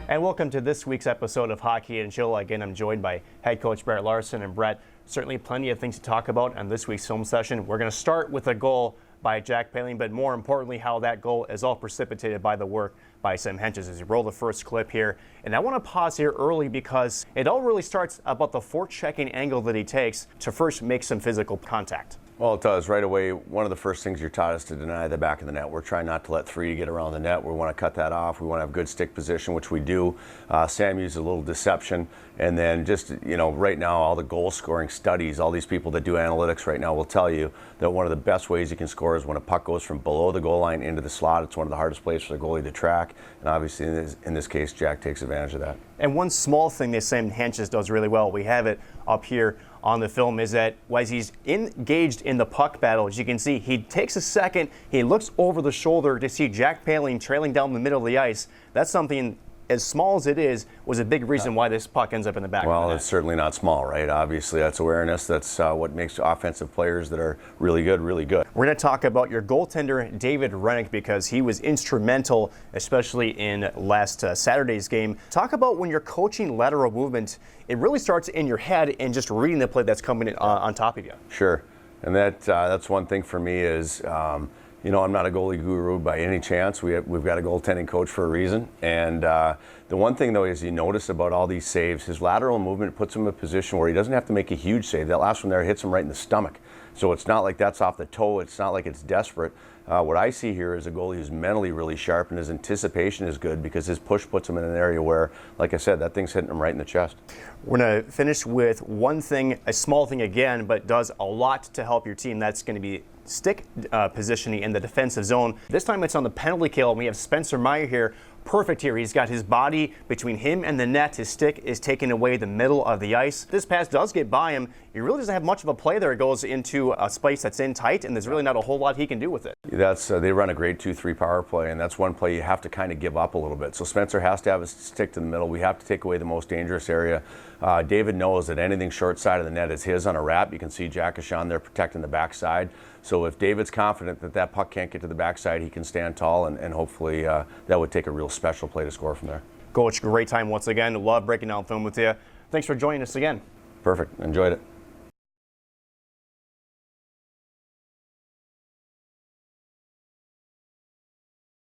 And welcome to this week's episode of Hockey and Chill. Again, I'm joined by head coach Brett Larson. And Brett, certainly plenty of things to talk about on this week's film session. We're going to start with a goal by Jack Paling, but more importantly, how that goal is all precipitated by the work by Sam Hentges as you roll the first clip here. And I want to pause here early because it all really starts about the forechecking angle that he takes to first make some physical contact. Well, it does. Right away, one of the first things you're taught is to deny the back of the net. We're trying not to let three get around the net. We want to cut that off. We want to have good stick position, which we do. Sam uses a little deception. And then just, right now, all the goal scoring studies, all these people that do analytics right now will tell you that one of the best ways you can score is when a puck goes from below the goal line into the slot. It's one of the hardest places for the goalie to track. And obviously, in this case, Jack takes advantage of that. And one small thing that Sam Hentges does really well, we have it up here on the film, is that as he's engaged in the puck battle, as you can see, he takes a second, he looks over the shoulder to see Jack Paling trailing down the middle of the ice. That's something, as small as it is, was a big reason why this puck ends up in the back of the net. Well, it's certainly not small, right? Obviously, that's awareness. That's what makes offensive players that are really good, really good. We're going to talk about your goaltender, David Rennick, because he was instrumental, especially in last Saturday's game. Talk about when you're coaching lateral movement, it really starts in your head and just reading the play that's coming in, on top of you. Sure. And that's one thing for me is, I'm not a goalie guru by any chance. We've got a goaltending coach for a reason. And the one thing, though, is you notice about all these saves, his lateral movement puts him in a position where he doesn't have to make a huge save. That last one there hits him right in the stomach. So it's not like that's off the toe. It's not like it's desperate. What I see here is a goalie who's mentally really sharp, and his anticipation is good because his push puts him in an area where, like I said, that thing's hitting him right in the chest. We're going to finish with one thing, a small thing again, but does a lot to help your team. That's going to be stick positioning in the defensive zone. This time it's on the penalty kill, and we have Spencer Meyer here. Perfect here. He's got his body between him and the net. His stick is taking away the middle of the ice. This pass does get by him. He really doesn't have much of a play there. It goes into a space that's in tight, and there's really not a whole lot he can do with it. They run a great 2-3 power play, and that's one play you have to kind of give up a little bit. So Spencer has to have his stick to the middle. We have to take away the most dangerous area. David knows that anything short side of the net is his on a wrap. You can see Jack Ashan there protecting the backside. So if David's confident that that puck can't get to the backside, he can stand tall, and hopefully that would take a real special play to score from there. Coach, great time once again. Love breaking down film with you. Thanks for joining us again. Perfect. Enjoyed it.